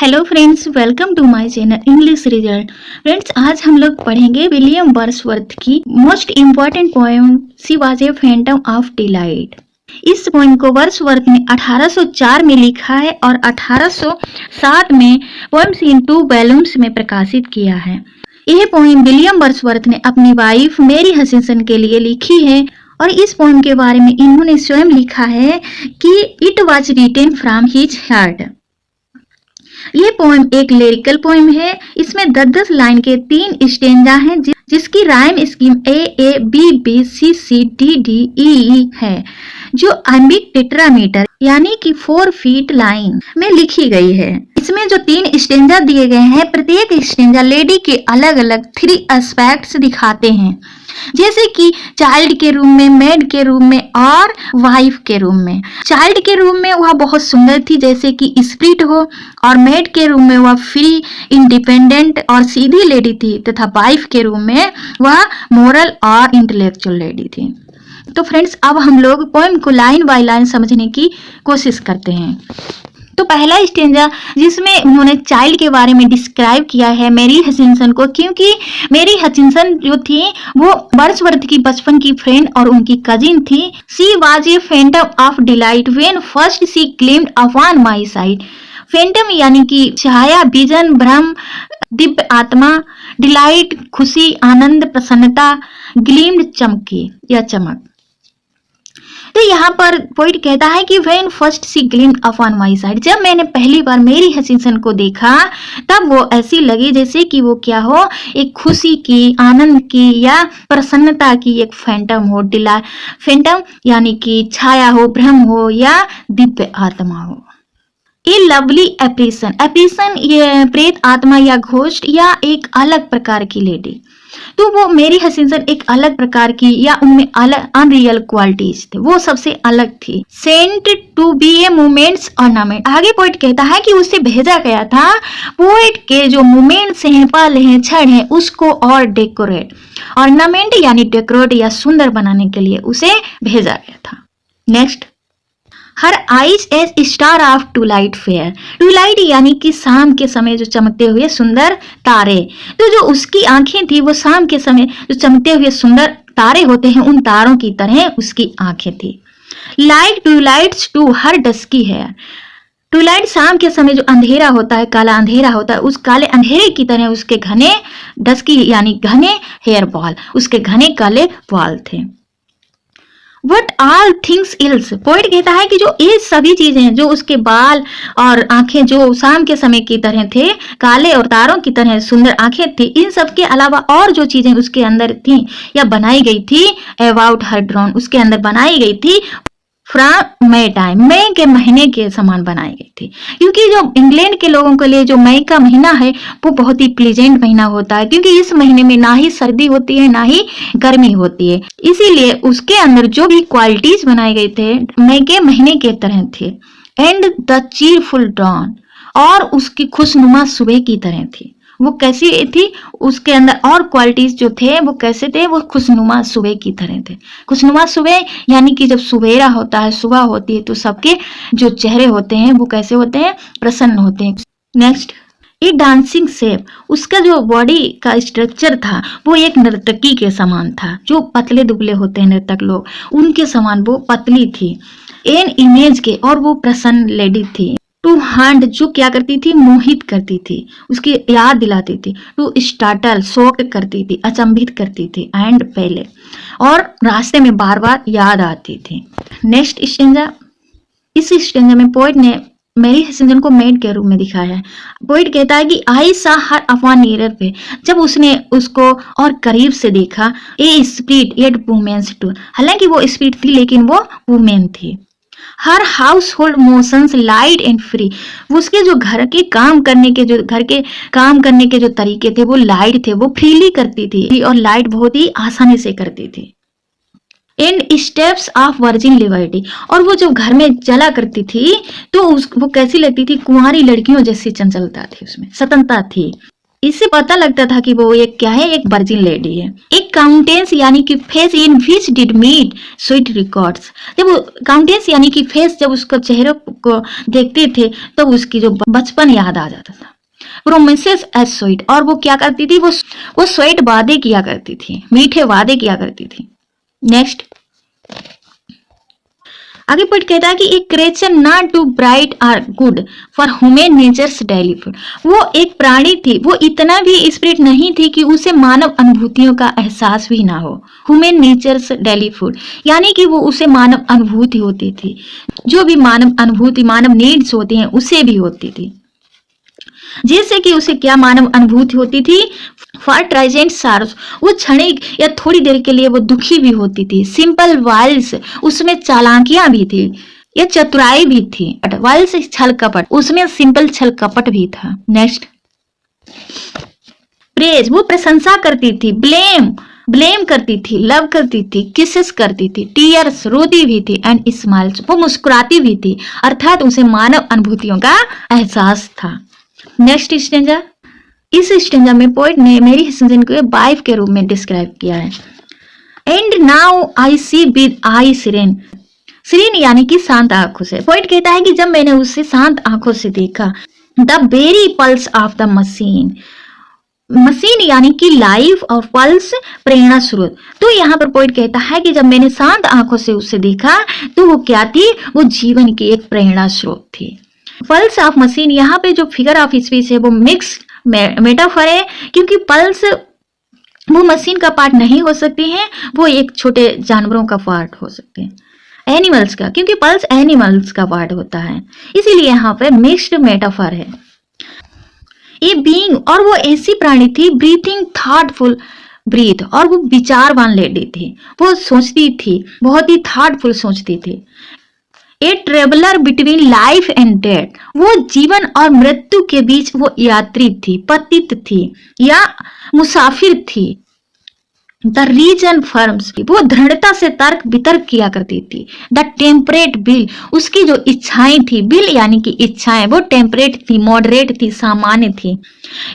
Hello friends, welcome to my channel English result. Friends, आज हम लोग पढ़ेंगे विलियम वर्ड्सवर्थ की most important poem she was a phantom of delight. इस poem को वर्ड्सवर्थ ने 1804 में लिखा है और 1807 में पोएम्स इन टू वॉल्यूम्स में प्रकाशित किया है। यह पोएम विलियम वर्ड्सवर्थ ने अपनी वाइफ मैरी हचिंसन के लिए लिखी है और इस पोएम के बारे में इन्होंने स्वयं लिखा है कि it was written from his heart. ये पोएम एक लिरिकल पोएम है। इसमें 10-10 लाइन के 3 स्टेंजा हैं जिसकी rhyme scheme A B B C C D D E है, जो आइम्बिक टेट्रामीटर यानी कि 4 फीट लाइन में लिखी गई है। इसमें जो 3 स्टेंजा दिए गए हैं, प्रत्येक स्टेंजा लेडी के अलग अलग 3 एस्पेक्ट्स दिखाते हैं, जैसे कि चाइल्ड के रूम में, मेड के रूम में और वाइफ के रूम में। चाइल्ड के रूम में वह बहुत सुंदर थी जैसे कि स्प्रिट हो, और मेड के रूम में वह फ्री, इंडिपेंडेंट और सीधी लेडी थी, तथा वाइफ के रूम में वह मोरल और इंटेलेक्चुअल लेडी थी। तो फ्रेंड्स, अब हम लोग पोएम को लाइन बाय लाइन समझने की कोशिश करते हैं। तो पहला स्टेंजा जिसमें उन्होंने चाइल्ड के बारे में डिस्क्राइब किया है मैरी हचिंसन को, क्योंकि मैरी हचिंसन जो थी वो वर्ड्सवर्थ की बचपन की फ्रेंड और उनकी कजिन थी। She was a phantom of delight when first she claimed upon my side. Phantom यानी कि छाया, विजन, भ्रम, दिव्य आत्मा, डिलाइट खुशी, आनंद, प्रसन्नता, ग्लीम्ड चमकी या चमक। तो यहाँ पर पोइट कहता है कि when first she gleamed upon my side, जब मैंने पहली बार मैरी हचिंसन को देखा तब वो ऐसी लगी जैसे कि वो क्या हो, एक खुशी की, आनंद की या प्रसन्नता की एक फैंटम हो। फैंटम यानी कि छाया हो, भ्रम हो या दिव्य आत्मा हो। ए लवली एप्रीसन ये प्रेत आत्मा या घोस्ट या एक अलग प्रकार की लेडी। तो वो मैरी हचिंसन एक अलग प्रकार की या उनमें अलग अनरियल क्वालिटीज थे, वो सबसे अलग थी। Sent to be a moment's ornament. आगे पोइट कहता है कि उसे भेजा गया था पोइट के जो मोमेंट्स हैं, पल हैं, क्षण हैं, उसको और डेकोरेट, ऑर्नामेंट यानी डेकोरेट या सुंदर बनाने के लिए उसे भेजा गया था। Next, her eyes as star of twilight fair. Twilight यानी कि शाम के समय जो चमकते हुए सुंदर तारे। तो जो उसकी आंखें थी वो शाम के समय जो चमकते हुए सुंदर तारे होते हैं उन तारों की तरह उसकी आंखें थी। Like twilight's too her dusky hair. Twilight शाम के समय जो अंधेरा होता है, काला अंधेरा होता है, उस काले अंधेरे की तरह उसके घने डस्की यानी घने हेयर बॉल, उसके घने काले बाल थे। What all things else, poet कहता है कि जो ये सभी चीजें, जो उसके बाल और आंखें जो शाम के समय की तरह थे, काले और तारों की तरह सुंदर आंखें थी, इन सब के अलावा और जो चीजें उसके अंदर थी या बनाई गई थी, अबाउट हर ड्रोन, उसके अंदर बनाई गई थी फ्रॉम मई टाइम, मई के महीने के समान बनाई गई थी। क्योंकि जो इंग्लैंड के लोगों के लिए जो मई का महीना है वो बहुत ही प्लीजेंट महीना होता है, क्योंकि इस महीने में ना ही सर्दी होती है ना ही गर्मी होती है, इसीलिए उसके अंदर जो भी क्वालिटीज बनाए गए थे मई के महीने के तरह थे। एंड द चीरफुल डॉन, और उसकी खुशनुमा सुबह की तरह थी। वो कैसी थी, उसके अंदर और क्वालिटीज जो थे वो कैसे थे, वो खुशनुमा सुबह की तरह थे। खुशनुमा सुबह यानी कि जब सुबेरा होता है, सुबह होती है, तो सबके जो चेहरे होते हैं वो कैसे होते हैं, प्रसन्न होते हैं। नेक्स्ट, ये डांसिंग शेप, उसका जो बॉडी का स्ट्रक्चर था वो एक नर्तकी के समान था। जो पतले दुबले होते हैं नर्तक लोग, उनके समान वो पतली थी। एन इमेज के, और वो प्रसन्न लेडी थी। टू हंट, जो क्या करती थी, मोहित करती थी, उसकी याद दिलाती थी। टू स्टार्टल, शॉक करती थी, अचंभित करती थी। एंड पहले, और रास्ते में बार बार याद आती थी। नेक्स्ट स्टेंजा, इस स्टेंजा में पोइट ने मैरी हचिंसन को मेड के रूप में दिखाया है। पोइट कहता है कि आई सा हर अपॉन नियर पे, जब उसने उसको और करीब से देखा, a spirit yet women's too, हालांकि वो स्पिरिट थी लेकिन वो वुमेन थी। Her household motions light and free, उसके जो घर के काम करने के जो तरीके थे वो लाइट थे, वो फ्रीली करती थी और लाइट बहुत ही आसानी से करती थी। And steps of virgin liberty, और वो जब घर में चला करती थी तो वो कैसी लगती थी, कुंवारी लड़कियों जैसी चंचलता थी, उसमें स्वतंत्रता थी। इससे पता लगता था कि वो एक क्या है, एक वर्जिन लेडी है। एक काउंटेंस यानी कि face in which did meet sweet records, जब वो काउंटेंस यानी कि फेस जब उसको चेहरे को देखते थे तो उसकी जो बचपन याद आ जाता था। प्रोमिसेस एज स्वीट, और वो क्या करती थी, वो स्वीट वादे किया करती थी, मीठे वादे किया करती थी। नेक्स्ट आगे पढ़ कहता है कि एक creature not too bright or good for human nature's daily food, वो एक प्राणी थी, वो इतना भी स्पिरिट नहीं थी कि उसे मानव अनुभूतियों का एहसास भी ना हो। ह्यूमन नेचर्स डेली फूड यानी कि वो उसे मानव अनुभूति होती थी, जो भी मानव अनुभूति, मानव नीड्स होती हैं उसे भी होती थी। जैसे कि उसे क्या मानव अनुभूति होती थी, फॉर ट्राइजेंट सार्स, वो क्षणिक या थोड़ी देर के लिए वो दुखी भी होती थी। सिंपल वाइल्स, उसमें चालाकियां भी थी या चतुराई भी थी। वाइल्स छल कपट, उसमें सिंपल छल कपट भी था। नेक्स्ट प्रेज, वो प्रशंसा करती थी। ब्लेम करती थी, लव करती थी, किसेस करती थी। टीयर्स, रोती भी थी। एंड स्माइल्स, वो मुस्कुराती भी थी, अर्थात उसे मानव अनुभूतियों का एहसास था। नेक्स्ट स्टेंजा, इस स्टेंजा में पोएट ने मेरी हसन को वाइफ के रूप में डिस्क्राइब किया है। And now I see with eye serene, serene यानी कि शांत आंखों से। पोएट कहता है कि जब मैंने उसे शांत आंखों से देखा, the very pulse of the machine, machine यानी कि लाइफ और पल्स प्रेरणा स्रोत। तो यहाँ पर पोएट कहता है कि जब मैंने शांत आंखों से उसे देखा तो वो क्या थी, वो जीवन की एक प्रेरणा स्रोत थी। पल्स ऑफ मशीन, यहाँ पे जो फिगर ऑफ स्पीच है वो मिक्स मेटाफर है, क्योंकि पल्स वो मशीन का पार्ट नहीं हो सकती है, वो एक छोटे जानवरों का पार्ट हो सकते हैं, एनिमल्स का, क्योंकि पल्स एनिमल्स का पार्ट होता है, इसीलिए यहाँ पे मिक्स्ड मेटाफर है। ये बीइंग, और वो ऐसी प्राणी थी, ब्रीथिंग थॉटफुल ब्रीथ, और वो विचारवान लेडी थी, वो सोचती थी, बहुत ही थॉटफुल सोचती थी। A traveller between life and death, वो जीवन और मृत्यु के बीच वो यात्री थी, पतित थी या मुसाफिर थी। द रीजन फर्म्स, वो दृढ़ता से तर्क वितर्क किया करती थी। द टेम्परेट बिल, उसकी जो इच्छाएं थी, बिल यानी कि इच्छाएं, वो टेम्परेट थी, मॉडरेट थी, सामान्य थी।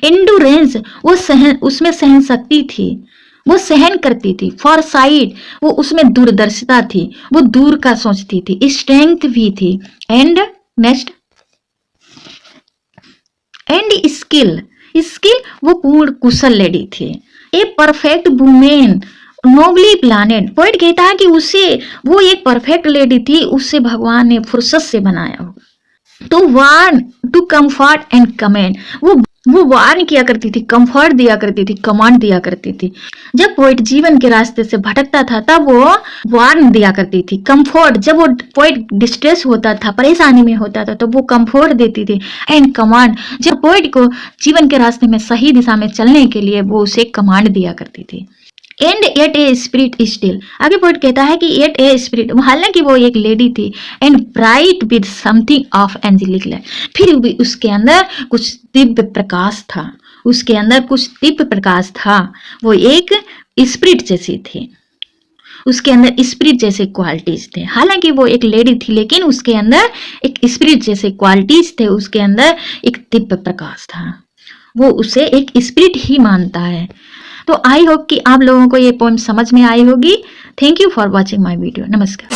एंडुरेंस, वो उसमें सहन शक्ति थी, वो सहन करती थी। फॉरसाइट, वो उसमें दूरदर्शिता थी, वो दूर का सोचती थी। स्ट्रेंथ भी थी। एंड नेक्स्ट एंड स्किल, वो पूर्ण कुशल लेडी थी। A perfect women nobly planned, poet कहता है कि वो एक परफेक्ट लेडी थी, उससे भगवान ने फुर्सत से बनाया हो। तो warn, to comfort and command, वो वार्न किया करती थी, कंफर्ट दिया करती थी, कमांड दिया करती थी। जब पोएट जीवन के रास्ते से भटकता था तब वो वार्न दिया करती थी। कंफर्ट, जब वो पोएट डिस्ट्रेस होता था, परेशानी में होता था तो वो कंफर्ट देती थी। एंड कमांड, जब पोएट को जीवन के रास्ते में सही दिशा में चलने के लिए वो उसे कमांड दिया करती थी। And at a spirit still, आगे पोएट कहता है कि एट ए स्पिरिट, हालांकि वो एक लेडी थी, and bright with something of angelic light, फिर भी उसके अंदर कुछ दिव्य प्रकाश था, उसके अंदर कुछ दिव्य प्रकाश था। वो एक स्पिरिट जैसी थी, उसके अंदर स्पिरिट जैसे क्वालिटीज थे। हालांकि वो एक लेडी थी लेकिन उसके अंदर एक स्पिरिट जैसे क्वालिटीज थे, उसके अंदर एक दिव्य प्रकाश था, वो उसे एक स्पिरिट ही मानता है। तो आई होप कि आप लोगों को ये पोएम समझ में आई होगी। Thank you for watching my video. नमस्कार।